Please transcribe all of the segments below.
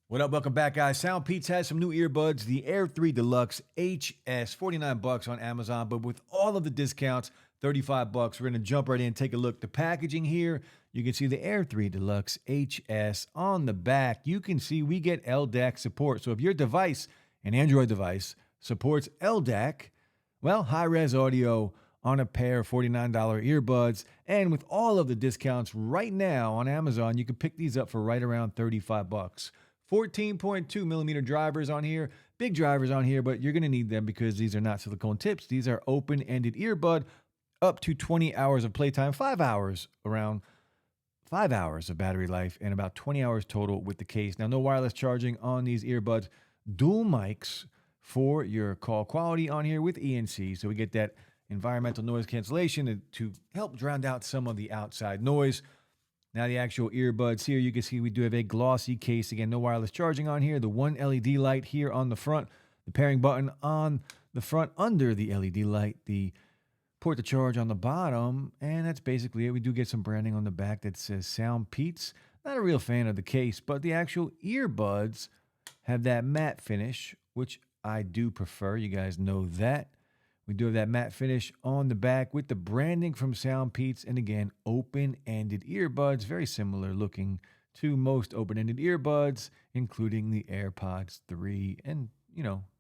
What up? Welcome back, guys. Sound Pete's has some new earbuds, the Air 3 Deluxe HS, 49 bucks on Amazon, but with all of the discounts, 35 bucks. We're going to jump right in and take a look. The packaging here, you can see the Air 3 Deluxe HS on the back. You can see we get LDAC support. So if your device, an Android device, supports LDAC, well, high-res audio on a pair of $49 earbuds. And with all of the discounts right now on Amazon, you can pick these up for right around 35 bucks. 14.2 millimeter drivers on here, big drivers on here, but you're going to need them because these are not silicone tips. These are open-ended earbud, up to 20 hours of playtime, 5 hours, around 5 hours of battery life, and about 20 hours total with the case. Now, no wireless charging on these earbuds, dual mics for your call quality on here with ENC. So we get that environmental noise cancellation to help drown out some of the outside noise. Now the actual earbuds here, you can see we do have a glossy case. Again, no wireless charging on here. The one LED light here on the front, the pairing button on the front under the LED light, the port to charge on the bottom, and that's basically it. We do get some branding on the back that says Sound Pete's. Not a real fan of the case, but the actual earbuds have that matte finish, which I do prefer. You guys know that. We do have that matte finish on the back with the branding from Sound Pete's, and again, open-ended earbuds, very similar looking to most open-ended earbuds, including the AirPods 3 and,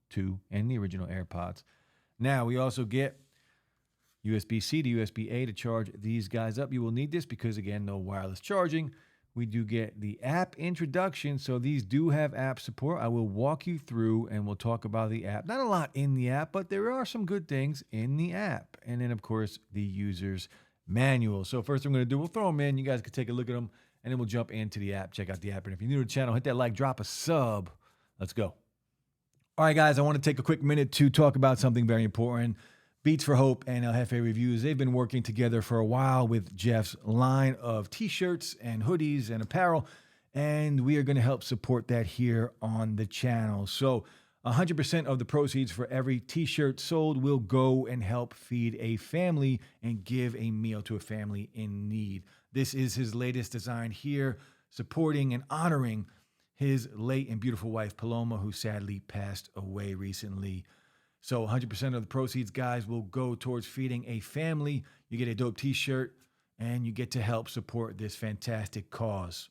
2 and the original AirPods. Now, we also get USB-C to USB-A to charge these guys up. You will need this because, again, no wireless charging. We do get the app introduction, so these do have app support. I will walk you through and we'll talk about the app. Not a lot in the app, but there are some good things in the app. And then, of course, the user's manual. So first I'm going to do, we'll throw them in. You guys can take a look at them, and then we'll jump into the app, check out the app. And if you're new to the channel, hit that like, drop a sub. Let's go. All right, guys, I want to take a quick minute to talk about something very important. Beats for Hope and El Jefe Reviews, they've been working together for a while with Jeff's line of t-shirts and hoodies and apparel, and we are going to help support that here on the channel. So 100% of the proceeds for every t-shirt sold will go and help feed a family and give a meal to a family in need. This is his latest design here, supporting and honoring his late and beautiful wife, Paloma, who sadly passed away recently. So 100% of the proceeds, guys, will go towards feeding a family. You get a dope t-shirt, and you get to help support this fantastic cause.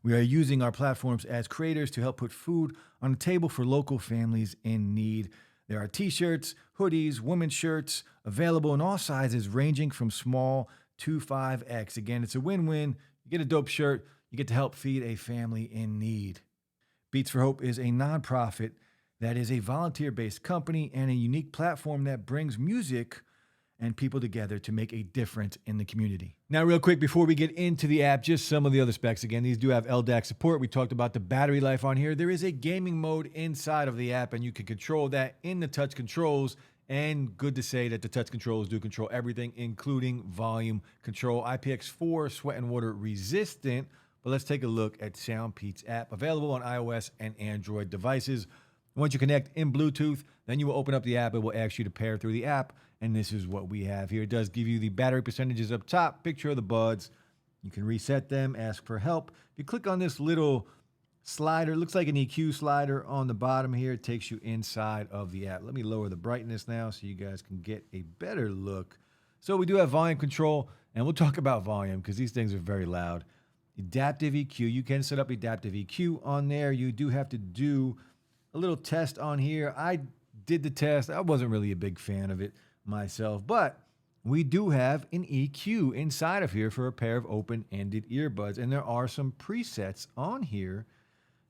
We are using our platforms as creators to help put food on the table for local families in need. There are t-shirts, hoodies, women's shirts available in all sizes, ranging from small to 5X. Again, it's a win-win. You get a dope shirt. You get to help feed a family in need. Beats for Hope is a nonprofit that is a volunteer-based company and a unique platform that brings music and people together to make a difference in the community. Now, real quick, before we get into the app, just some of the other specs. Again, these do have LDAC support. We talked about the battery life on here. There is a gaming mode inside of the app, and you can control that in the touch controls. And good to say that the touch controls do control everything, including volume control. IPX4 sweat and water resistant. But let's take a look at Sound Pete's app, available on iOS and Android devices. Once you connect in Bluetooth, then you will open up the app. It will ask you to pair through the app, and this is what we have here. It does give you the battery percentages up top, picture of the buds. You can reset them, ask for help. If you click on this little slider, it looks like an EQ slider on the bottom here. It takes you inside of the app. Let me lower the brightness now so you guys can get a better look. So we do have volume control, and we'll talk about volume because these things are very loud. Adaptive EQ, you can set up adaptive EQ on there. You do have to do a little test on here. I did the test. I wasn't really a big fan of it myself, but we do have an EQ inside of here for a pair of open-ended earbuds, and there are some presets on here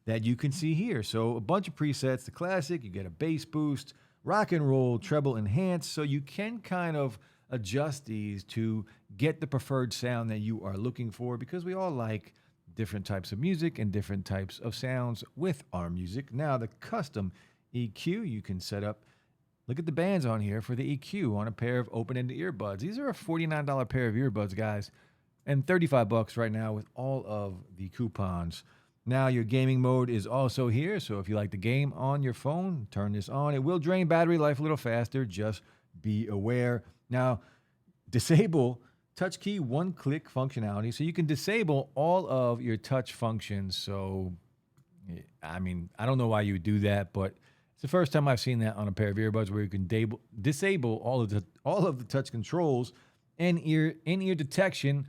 that you can see here. So a bunch of presets, the classic, you get a bass boost, rock and roll, treble enhance, so you can kind of adjust these to get the preferred sound that you are looking for, because we all like different types of music and different types of sounds with our music. Now, the custom EQ you can set up. Look at the bands on here for the EQ on a pair of open-ended earbuds. These are a $49 pair of earbuds, guys, and 35 bucks right now with all of the coupons. Now, your gaming mode is also here, so if you like the game on your phone, turn this on. It will drain battery life a little faster. Just be aware. Now, disable touch key one-click functionality, so you can disable all of your touch functions. So I mean, I don't know why you would do that, but it's the first time I've seen that on a pair of earbuds where you can disable all of the touch controls and in-ear detection.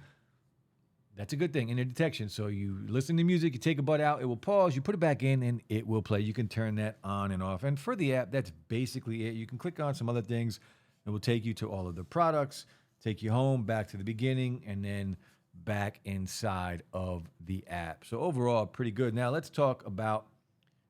That's a good thing, in-ear detection. So you listen to music, you take a bud out, it will pause, you put it back in, and it will play. You can turn that on and off. And for the app, that's basically it. You can click on some other things. It will take you to all of the products, take you home, back to the beginning, and then back inside of the app. So overall, pretty good. Now let's talk about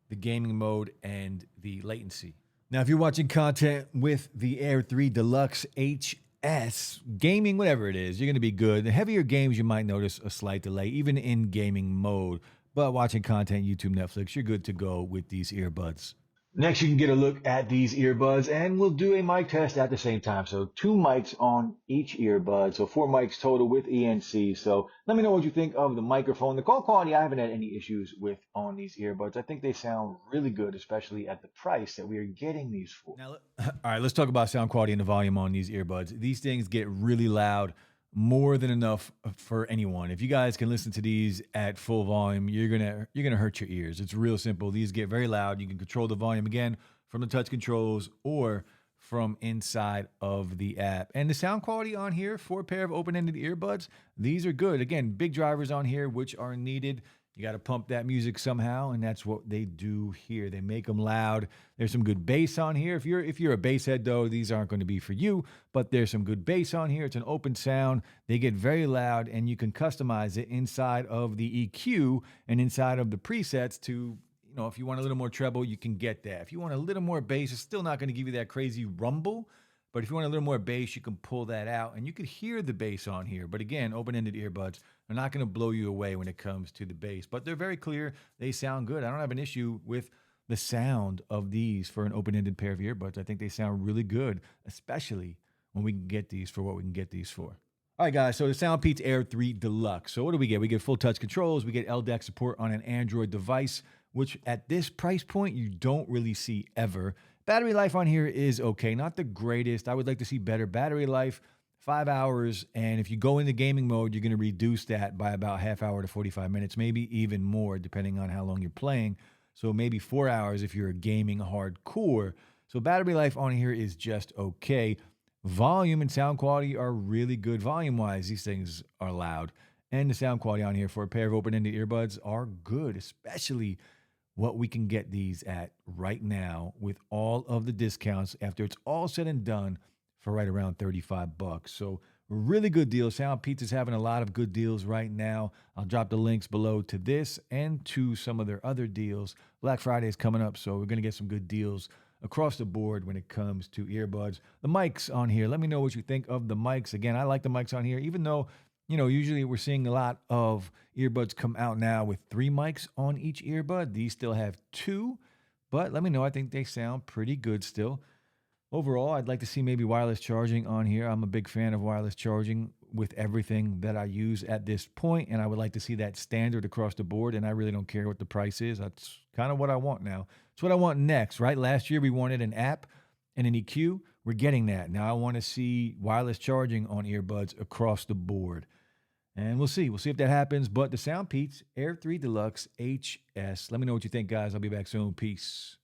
the gaming mode and the latency. Now, if you're watching content with the Air 3 Deluxe HS, gaming, whatever it is, you're going to be good. The heavier games, you might notice a slight delay, even in gaming mode. But watching content, YouTube, Netflix, you're good to go with these earbuds. Next, you can get a look at these earbuds, and we'll do a mic test at the same time. So 2 mics on each earbud, so 4 mics total with ENC. So let me know what you think of the microphone. The call quality, I haven't had any issues with on these earbuds. I think they sound really good, especially at the price that we are getting these for. Now, all right, let's talk about sound quality and the volume on these earbuds. These things get really loud, more than enough for anyone. If you guys can listen to these at full volume, you're gonna hurt your ears. It's real simple. These get very loud. You can control the volume again from the touch controls or from inside of the app. And the sound quality on here for a pair of open-ended earbuds, these are good. Again, big drivers on here which are needed. You got to pump that music somehow, and that's what they do here. They make them loud. There's some good bass on here. If you're a bass head, though, these aren't going to be for you, but there's some good bass on here. It's an open sound. They get very loud, and you can customize it inside of the EQ and inside of the presets to, if you want a little more treble, you can get that. If you want a little more bass, it's still not going to give you that crazy rumble. But if you want a little more bass, you can pull that out, and you could hear the bass on here. But again, open-ended earbuds are not going to blow you away when it comes to the bass. But they're very clear. They sound good. I don't have an issue with the sound of these for an open-ended pair of earbuds. I think they sound really good, especially when we can get these for what we can get these for. All right, guys, so the Soundpeats Air 3 Deluxe. So what do we get? We get full touch controls. We get LDAC support on an Android device, which at this price point, you don't really see ever. Battery life on here is okay. Not the greatest. I would like to see better battery life, 5 hours. And if you go into gaming mode, you're going to reduce that by about half hour to 45 minutes, maybe even more, depending on how long you're playing. So maybe 4 hours if you're gaming hardcore. So battery life on here is just okay. Volume and sound quality are really good volume-wise. These things are loud. And the sound quality on here for a pair of open-ended earbuds are good, especially what we can get these at right now with all of the discounts after it's all said and done for right around $35. So really good deal. Soundpeats is having a lot of good deals right now. I'll drop the links below to this and to some of their other deals. Black Friday is coming up, so we're going to get some good deals across the board when it comes to earbuds. The mics on here, let me know what you think of the mics. Again, I like the mics on here, even though usually we're seeing a lot of earbuds come out now with 3 mics on each earbud. These still have 2, but let me know. I think they sound pretty good still. Overall, I'd like to see maybe wireless charging on here. I'm a big fan of wireless charging with everything that I use at this point, and I would like to see that standard across the board, and I really don't care what the price is. That's kind of what I want now. It's what I want next, right? Last year, we wanted an app and an EQ. We're getting that. Now I want to see wireless charging on earbuds across the board. And we'll see. We'll see if that happens. But the Soundpeats Air 3 Deluxe HS. Let me know what you think, guys. I'll be back soon. Peace.